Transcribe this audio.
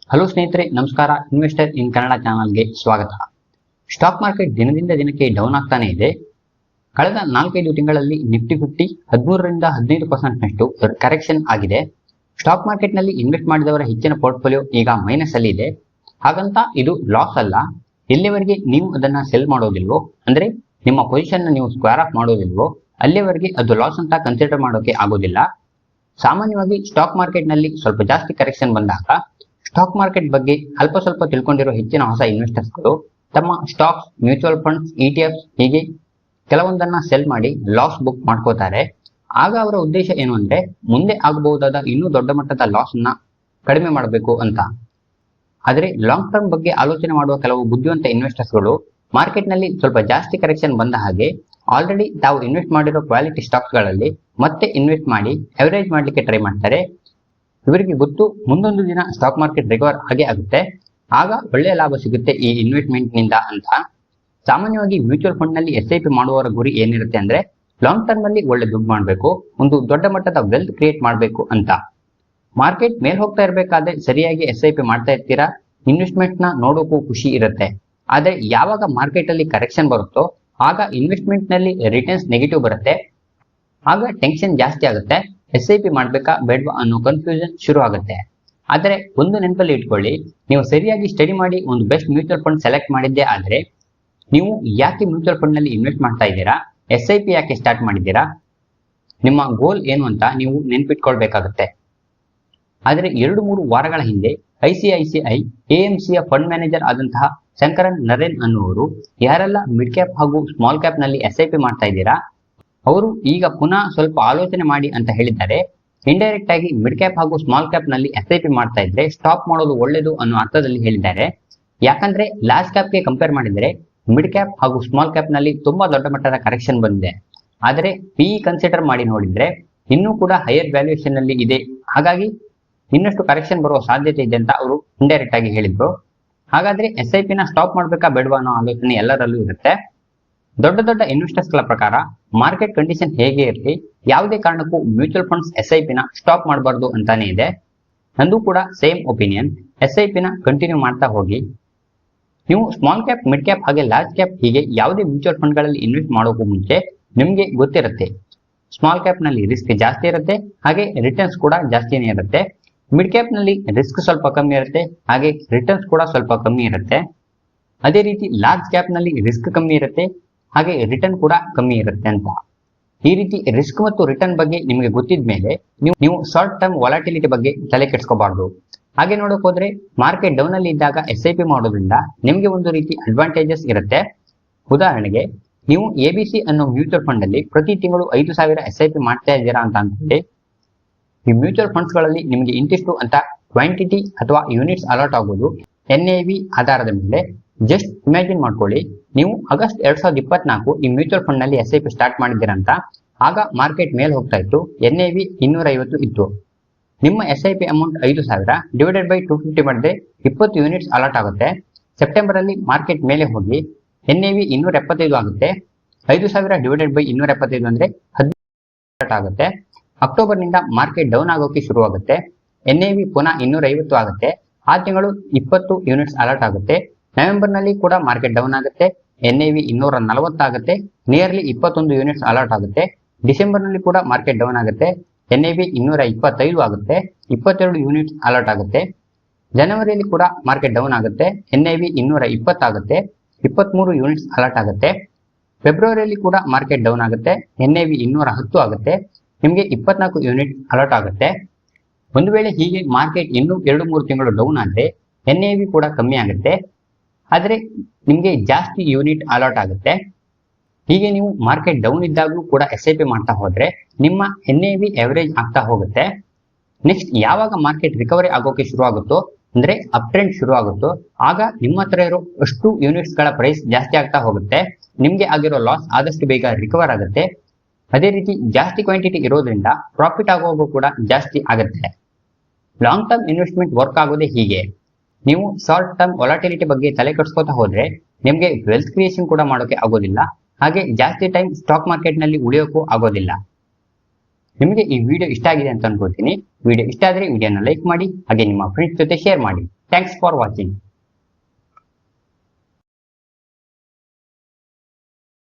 Hello ಸ್ನೇಹಿತರೆ, ನಮಸ್ಕಾರ. Investor ಇನ್ ಕನ್ನಡ ಚಾನಲ್ಗೆ ಸ್ವಾಗತ. ಸ್ಟಾಕ್ ಮಾರ್ಕೆಟ್ ದಿನದಿಂದ ದಿನಕ್ಕೆ ಡೌನ್ ಆಗ್ತಾನೆ ಇದೆ. ಕಳೆದ 4-5 ತಿಂಗಳಲ್ಲಿ ನಿಫ್ಟಿ 50 13ರಿಂದ 15% ನಷ್ಟು ಕರೆಕ್ಷನ್ ಆಗಿದೆ. ಸ್ಟಾಕ್ ಮಾರ್ಕೆಟ್ನಲ್ಲಿ ಇನ್ವೆಸ್ಟ್ ಮಾಡಿದವರ ಹೆಚ್ಚಿನ ಪೋರ್ಟ್ಫೋಲಿಯೋ ಈಗ ಮೈನಸ್ ಅಲ್ಲಿ ಇದೆ. ಹಾಗಂತ ಇದು ಲಾಸ್ ಅಲ್ಲ. ಎಲ್ಲಿವರೆಗೆ ನೀವು ಅದನ್ನ ಸೆಲ್ ಮಾಡೋದಿಲ್ವೋ, ಅಂದ್ರೆ ನಿಮ್ಮ ಪೊಸಿಷನ್ ನೀವು ಸ್ಕ್ವೇರ್ ಆಫ್ ಮಾಡೋದಿಲ್ವೋ, ಅಲ್ಲಿವರೆಗೆ ಅದು ಲಾಸ್ ಅಂತ ಕನ್ಸಿಡರ್ ಮಾಡೋಕೆ ಆಗೋದಿಲ್ಲ. ಸಾಮಾನ್ಯವಾಗಿ ಸ್ಟಾಕ್ ಮಾರ್ಕೆಟ್ ನಲ್ಲಿ ಸ್ವಲ್ಪ ಜಾಸ್ತಿ ಕರೆಕ್ಷನ್ ಬಂದಾಗ ಸ್ಟಾಕ್ ಮಾರ್ಕೆಟ್ ಬಗ್ಗೆ ಅಲ್ಪ ಸ್ವಲ್ಪ ತಿಳ್ಕೊಂಡಿರೋ ಹೆಚ್ಚಿನ ಹೊಸ ಇನ್ವೆಸ್ಟರ್ಸ್ಗಳು ತಮ್ಮ ಸ್ಟಾಕ್ಸ್, ಮ್ಯೂಚುವಲ್ ಫಂಡ್ಸ್, ETF ಹೀಗೆ ಕೆಲವೊಂದನ್ನ ಸೆಲ್ ಮಾಡಿ ಲಾಸ್ ಬುಕ್ ಮಾಡ್ಕೋತಾರೆ. ಆಗ ಅವರ ಉದ್ದೇಶ ಏನು ಅಂದ್ರೆ ಮುಂದೆ ಆಗಬಹುದಾದ ಇನ್ನೂ ದೊಡ್ಡ ಮಟ್ಟದ ಲಾಸ್ ಅನ್ನ ಕಡಿಮೆ ಮಾಡಬೇಕು ಅಂತ. ಆದರೆ ಲಾಂಗ್ ಟರ್ಮ್ ಬಗ್ಗೆ ಆಲೋಚನೆ ಮಾಡುವ ಕೆಲವು ಬುದ್ಧಿವಂತ ಇನ್ವೆಸ್ಟರ್ಸ್ಗಳು ಮಾರ್ಕೆಟ್ ನಲ್ಲಿ ಸ್ವಲ್ಪ ಜಾಸ್ತಿ ಕರೆಕ್ಷನ್ ಬಂದ ಹಾಗೆ ಆಲ್ರೆಡಿ ತಾವು ಇನ್ವೆಸ್ಟ್ ಮಾಡಿರೋ ಕ್ವಾಲಿಟಿ ಸ್ಟಾಕ್ಸ್ ಗಳಲ್ಲಿ ಮತ್ತೆ ಇನ್ವೆಸ್ಟ್ ಮಾಡಿ ಅವರೇಜ್ ಮಾಡ್ಲಿಕ್ಕೆ ಟ್ರೈ ಮಾಡ್ತಾರೆ. ಇವರಿಗೆ ಗೊತ್ತು ಮುಂದೊಂದು ದಿನ ಸ್ಟಾಕ್ ಮಾರ್ಕೆಟ್ ರಿಕವರ್ ಆಗೇ ಆಗುತ್ತೆ, ಆಗ ಒಳ್ಳೆಯ ಲಾಭ ಸಿಗುತ್ತೆ ಈ ಇನ್ವೆಸ್ಟ್ಮೆಂಟ್ ನಿಂದ ಅಂತ. ಸಾಮಾನ್ಯವಾಗಿ ಮ್ಯೂಚುವಲ್ ಫಂಡ್ ನಲ್ಲಿ SIP ಮಾಡುವವರ ಗುರಿ ಏನಿರುತ್ತೆ ಅಂದ್ರೆ ಲಾಂಗ್ ಟರ್ಮ್ ಅಲ್ಲಿ ಒಳ್ಳೆ ದುಡ್ಡು ಮಾಡಬೇಕು, ಒಂದು ದೊಡ್ಡ ಮಟ್ಟದ ವೆಲ್ತ್ ಕ್ರಿಯೇಟ್ ಮಾಡಬೇಕು ಅಂತ. ಮಾರ್ಕೆಟ್ ಮೇಲ್ ಹೋಗ್ತಾ ಇರಬೇಕಾದ್ರೆ ಸರಿಯಾಗಿ SIP ಮಾಡ್ತಾ ಇರ್ತೀರಾ, ಇನ್ವೆಸ್ಟ್ಮೆಂಟ್ ನ ನೋಡೋಕ್ಕೂ ಖುಷಿ ಇರುತ್ತೆ. ಆದ್ರೆ ಯಾವಾಗ ಮಾರ್ಕೆಟ್ ಅಲ್ಲಿ ಕರೆಕ್ಷನ್ ಬರುತ್ತೋ ಆಗ ಇನ್ವೆಸ್ಟ್ಮೆಂಟ್ ನಲ್ಲಿ ರಿಟರ್ನ್ಸ್ ನೆಗೆಟಿವ್ ಬರುತ್ತೆ. ಆಗ ಟೆನ್ಷನ್ ಜಾಸ್ತಿ ಆಗುತ್ತೆ, SIP ಮಾಡ್ಬೇಕಾ ಬೇಡವಾ ಅನ್ನೋ ಕನ್ಫ್ಯೂಷನ್ ಶುರು ಆಗುತ್ತೆ. ಆದರೆ ಒಂದು ನೆನಪಲ್ಲಿ ಇಟ್ಕೊಳ್ಳಿ, ನೀವು ಸರಿಯಾಗಿ ಸ್ಟಡಿ ಮಾಡಿ ಒಂದು ಬೆಸ್ಟ್ ಮ್ಯೂಚುವಲ್ ಫಂಡ್ ಸೆಲೆಕ್ಟ್ ಮಾಡಿದ್ದೆ ಆದ್ರೆ ನೀವು ಯಾಕೆ ಮ್ಯೂಚುವಲ್ ಫಂಡ್ ನಲ್ಲಿ ಇನ್ವೆಸ್ಟ್ ಮಾಡ್ತಾ ಇದ್ದೀರಾ, SIP ಯಾಕೆ ಸ್ಟಾರ್ಟ್ ಮಾಡಿದ್ದೀರಾ, ನಿಮ್ಮ ಗೋಲ್ ಏನು ಅಂತ ನೀವು ನೆನ್ಪಿಟ್ಕೊಳ್ಬೇಕಾಗುತ್ತೆ. ಆದ್ರೆ 2-3 ವಾರಗಳ ಹಿಂದೆ ICICI AMC ಯ ಫಂಡ್ ಮ್ಯಾನೇಜರ್ ಆದಂತಹ ಶಂಕರನ್ ನರೇನ್ ಅನ್ನುವರು ಯಾರೆಲ್ಲ ಮಿಡ್ ಕ್ಯಾಪ್ ಹಾಗೂ ಸ್ಮಾಲ್ ಕ್ಯಾಪ್ ನಲ್ಲಿ SIP ಮಾಡ್ತಾ ಇದ್ದೀರಾ ಅವರು ಈಗ ಪುನಃ ಸ್ವಲ್ಪ ಆಲೋಚನೆ ಮಾಡಿ ಅಂತ ಹೇಳಿದ್ದಾರೆ. ಇಂಡೈರೆಕ್ಟ್ ಆಗಿ ಮಿಡ್ ಕ್ಯಾಪ್ ಹಾಗೂ ಸ್ಮಾಲ್ ಕ್ಯಾಪ್ ನಲ್ಲಿ SIP ಮಾಡ್ತಾ ಇದ್ರೆ ಸ್ಟಾಪ್ ಮಾಡೋದು ಒಳ್ಳೇದು ಅನ್ನೋ ಅರ್ಥದಲ್ಲಿ ಹೇಳಿದ್ದಾರೆ. ಯಾಕಂದ್ರೆ ಲಾರ್ಜ್ ಕ್ಯಾಪ್ ಗೆ ಕಂಪೇರ್ ಮಾಡಿದ್ರೆ ಮಿಡ್ ಕ್ಯಾಪ್ ಹಾಗೂ ಸ್ಮಾಲ್ ಕ್ಯಾಪ್ ನಲ್ಲಿ ತುಂಬಾ ದೊಡ್ಡ ಮಟ್ಟದ ಕರೆಕ್ಷನ್ ಬಂದಿದೆ. ಆದರೆ PE ಕನ್ಸಿಡರ್ ಮಾಡಿ ನೋಡಿದ್ರೆ ಇನ್ನೂ ಕೂಡ ಹೈಯರ್ ವ್ಯಾಲ್ಯೂಯೇಷನ್ ನಲ್ಲಿ ಇದೆ, ಹಾಗಾಗಿ ಇನ್ನಷ್ಟು ಕರೆಕ್ಷನ್ ಬರುವ ಸಾಧ್ಯತೆ ಇದೆ ಅಂತ ಅವರು ಇಂಡೈರೆಕ್ಟ್ ಆಗಿ ಹೇಳಿದ್ರು. ಹಾಗಾದ್ರೆ SIP ನ ಸ್ಟಾಪ್ ಮಾಡ್ಬೇಕಾ ಬೇಡವಾ ಅನ್ನೋ ಆಲೋಚನೆ ಎಲ್ಲರಲ್ಲೂ ಇರುತ್ತೆ. ದೊಡ್ಡ ದೊಡ್ಡ ಇನ್ವೆಸ್ಟರ್ಸ್ ಗಳ ಪ್ರಕಾರ ಮಾರ್ಕೆಟ್ ಕಂಡೀಷನ್ ಹೇಗೆ ಇರಲಿ, ಯಾವುದೇ ಕಾರಣಕ್ಕೂ ಮ್ಯೂಚುವಲ್ ಫಂಡ್ಸ್ SIP ನ ಸ್ಟಾಪ್ ಮಾಡಬಾರ್ದು ಅಂತಾನೆ ಇದೆ. ನಂದು ಕೂಡ ಸೇಮ್ ಒಪಿನಿಯನ್. SIP ನ ಕಂಟಿನ್ಯೂ ಮಾಡ್ತಾ ಹೋಗಿ. ನೀವು ಸ್ಮಾಲ್ ಕ್ಯಾಪ್, ಮಿಡ್ ಕ್ಯಾಪ್ ಹಾಗೆ ಲಾರ್ಜ್ ಕ್ಯಾಪ್ ಹೀಗೆ ಯಾವುದೇ ಮ್ಯೂಚುವಲ್ ಫಂಡ್ ಗಳಲ್ಲಿ ಇನ್ವೆಸ್ಟ್ ಮಾಡೋಕ್ಕೂ ಮುಂಚೆ ನಿಮ್ಗೆ ಗೊತ್ತಿರುತ್ತೆ ಸ್ಮಾಲ್ ಕ್ಯಾಪ್ ನಲ್ಲಿ ರಿಸ್ಕ್ ಜಾಸ್ತಿ ಇರುತ್ತೆ, ಹಾಗೆ ರಿಟರ್ನ್ಸ್ ಕೂಡ ಜಾಸ್ತಿನೇ ಇರುತ್ತೆ. ಮಿಡ್ ಕ್ಯಾಪ್ ನಲ್ಲಿ ರಿಸ್ಕ್ ಸ್ವಲ್ಪ ಕಮ್ಮಿ ಇರುತ್ತೆ, ಹಾಗೆ ರಿಟರ್ನ್ಸ್ ಕೂಡ ಸ್ವಲ್ಪ ಕಮ್ಮಿ ಇರುತ್ತೆ. ಅದೇ ರೀತಿ ಲಾರ್ಜ್ ಕ್ಯಾಪ್ ನಲ್ಲಿ ರಿಸ್ಕ್ ಕಮ್ಮಿ ಇರುತ್ತೆ, ಹಾಗೆ ರಿಟರ್ನ್ ಕೂಡ ಕಮ್ಮಿ ಇರುತ್ತೆ ಅಂತ. ಈ ರೀತಿ ರಿಸ್ಕ್ ಮತ್ತು ರಿಟರ್ನ್ ಬಗ್ಗೆ ನಿಮಗೆ ಗೊತ್ತಿದ ಮೇಲೆ ನೀವು ಶಾರ್ಟ್ ಟರ್ಮ್ ವಾಲಟಿಲಿಟಿ ಬಗ್ಗೆ ತಲೆ ಕೆಡಿಸ್ಕೋಬಾರ್ದು. ಹಾಗೆ ನೋಡಕ್ ಹೋದ್ರೆ ಮಾರ್ಕೆಟ್ ಡೌನ್ ಅಲ್ಲಿ ಇದ್ದಾಗ SIP ಮಾಡೋದ್ರಿಂದ ನಿಮ್ಗೆ ಒಂದು ರೀತಿ ಅಡ್ವಾಂಟೇಜಸ್ ಇರುತ್ತೆ. ಉದಾಹರಣೆಗೆ ನೀವು ABC ಅನ್ನೋ ಮ್ಯೂಚುವಲ್ ಫಂಡ್ ಅಲ್ಲಿ ಪ್ರತಿ ತಿಂಗಳು 5,000 SIP ಮಾಡ್ತಾ ಇದ್ದೀರಾ ಅಂತ ಅನ್ಕೊಳ್ಳಿ. ಈ ಮ್ಯೂಚುವಲ್ ಫಂಡ್ಸ್ ಗಳಲ್ಲಿ ನಿಮಗೆ ಇಂತಿಷ್ಟು ಅಂತ ಕ್ವಾಂಟಿಟಿ ಅಥವಾ ಯೂನಿಟ್ಸ್ ಅಲಾಟ್ ಆಗೋದು NAV ಆಧಾರದ ಮೇಲೆ. ಜಸ್ಟ್ ಇಮ್ಯಾಜಿನ್ ಮಾಡ್ಕೊಳ್ಳಿ, ನೀವು ಆಗಸ್ಟ್ 2024 ಈ ಮ್ಯೂಚುವಲ್ ಫಂಡ್ ನಲ್ಲಿ SIP ಸ್ಟಾರ್ಟ್ ಮಾಡಿದ್ದೀರಂತ. ಆಗ ಮಾರ್ಕೆಟ್ ಮೇಲೆ ಹೋಗ್ತಾ ಇತ್ತು, NAV 250 ಇತ್ತು. ನಿಮ್ಮ SIP ಅಮೌಂಟ್ 5,000 ಡಿವೈಡೆಡ್ ಬೈ 250 ಮಾಡಿದ್ರೆ 20 ಯೂನಿಟ್ಸ್ ಅಲಾಟ್ ಆಗುತ್ತೆ. ಸೆಪ್ಟೆಂಬರ್ ಅಲ್ಲಿ ಮಾರ್ಕೆಟ್ ಮೇಲೆ ಹೋಗಿ NAV 275 ಆಗುತ್ತೆ. 5,000 ಡಿವೈಡೆಡ್ ಬೈ 275 ಅಂದ್ರೆ 15 ಆಗುತ್ತೆ. ಅಕ್ಟೋಬರ್ ನಿಂದ ಮಾರ್ಕೆಟ್ ಡೌನ್ ಆಗೋಕೆ ಶುರು ಆಗುತ್ತೆ, NAV ಪುನಃ 250 ಆಗುತ್ತೆ. ಆ ತಿಂಗಳು 20 ಯೂನಿಟ್ಸ್ ಅಲಾಟ್ ಆಗುತ್ತೆ. ನವೆಂಬರ್ ನಲ್ಲಿ ಕೂಡ ಮಾರ್ಕೆಟ್ ಡೌನ್ ಆಗುತ್ತೆ, NAV 240 ಆಗುತ್ತೆ, ನಿಯರ್ಲಿ 21 ಯೂನಿಟ್ಸ್ ಅಲಾಟ್ ಆಗುತ್ತೆ. ಡಿಸೆಂಬರ್ ನಲ್ಲಿ ಕೂಡ ಮಾರ್ಕೆಟ್ ಡೌನ್ ಆಗುತ್ತೆ, NAV 225 ಆಗುತ್ತೆ, 22 ಯೂನಿಟ್ಸ್ ಅಲಾಟ್ ಆಗುತ್ತೆ. ಜನವರಿಯಲ್ಲಿ ಕೂಡ ಮಾರ್ಕೆಟ್ ಡೌನ್ ಆಗುತ್ತೆ, NAV 220 ಆಗುತ್ತೆ, 23 ಯೂನಿಟ್ಸ್ ಅಲಾಟ್ ಆಗುತ್ತೆ. ಫೆಬ್ರವರಿಯಲ್ಲಿ ಕೂಡ ಮಾರ್ಕೆಟ್ ಡೌನ್ ಆಗುತ್ತೆ, NAV 210 ಆಗುತ್ತೆ, ನಿಮಗೆ 24 ಯೂನಿಟ್ ಅಲಾಟ್ ಆಗುತ್ತೆ. ಒಂದು ವೇಳೆ ಹೀಗೆ ಮಾರ್ಕೆಟ್ ಇನ್ನೂ 2-3 ತಿಂಗಳು ಡೌನ್ ಆದ್ರೆ NAV ಕೂಡ ಕಮ್ಮಿ ಆಗುತ್ತೆ, ಆದ್ರೆ ನಿಮ್ಗೆ ಜಾಸ್ತಿ ಯೂನಿಟ್ ಅಲಾಟ್ ಆಗುತ್ತೆ. ಹೀಗೆ ನೀವು ಮಾರ್ಕೆಟ್ ಡೌನ್ ಇದ್ದಾಗಲೂ ಕೂಡ SIP ಮಾಡ್ತಾ ಹೋದ್ರೆ ನಿಮ್ಮ NAV ಎವರೇಜ್ ಆಗ್ತಾ ಹೋಗುತ್ತೆ. ನೆಕ್ಸ್ಟ್ ಯಾವಾಗ ಮಾರ್ಕೆಟ್ ರಿಕವರಿ ಆಗೋಕೆ ಶುರು ಆಗುತ್ತೋ, ಅಂದ್ರೆ ಅಪ್ ಟ್ರೆಂಡ್ ಶುರು ಆಗುತ್ತೋ, ಆಗ ನಿಮ್ಮ ಹತ್ರ ಇರೋ ಅಷ್ಟು ಯೂನಿಟ್ಸ್ ಗಳ ಪ್ರೈಸ್ ಜಾಸ್ತಿ ಆಗ್ತಾ ಹೋಗುತ್ತೆ. ನಿಮ್ಗೆ ಆಗಿರೋ ಲಾಸ್ ಆದಷ್ಟು ಬೇಗ ರಿಕವರ್ ಆಗುತ್ತೆ. ಅದೇ ರೀತಿ ಜಾಸ್ತಿ ಕ್ವಾಂಟಿಟಿ ಇರೋದ್ರಿಂದ ಪ್ರಾಫಿಟ್ ಆಗುವಾಗ ಕೂಡ ಜಾಸ್ತಿ ಆಗುತ್ತೆ. ಲಾಂಗ್ ಟರ್ಮ್ ಇನ್ವೆಸ್ಟ್ಮೆಂಟ್ ವರ್ಕ್ ಆಗೋದೇ ಹೀಗೆ. ನೀವು ಶಾರ್ಟ್ ಟರ್ಮ್ ವಾಲಟಿಲಿಟಿ ಬಗ್ಗೆ ತಲೆ ಕೆಡಿಸ್ಕೋತಾ ಹೋದ್ರೆ ನಿಮ್ಗೆ ವೆಲ್ತ್ ಕ್ರಿಯೇಷನ್ ಕೂಡ ಮಾಡೋಕೆ ಆಗೋದಿಲ್ಲ, ಹಾಗೆ ಜಾಸ್ತಿ ಟೈಮ್ ಸ್ಟಾಕ್ ಮಾರ್ಕೆಟ್ ನಲ್ಲಿ ಉಳಿಯೋಕ್ಕೂ ಆಗೋದಿಲ್ಲ. ನಿಮಗೆ ಈ ವಿಡಿಯೋ ಇಷ್ಟ ಆಗಿದೆ ಅಂತ ಅನ್ಕೊಳ್ತೀನಿ. ವಿಡಿಯೋ ಇಷ್ಟ ಆದ್ರೆ ವಿಡಿಯೋನ ಲೈಕ್ ಮಾಡಿ, ಹಾಗೆ ನಿಮ್ಮ ಫ್ರೆಂಡ್ಸ್ ಜೊತೆ ಶೇರ್ ಮಾಡಿ. Thanks for watching.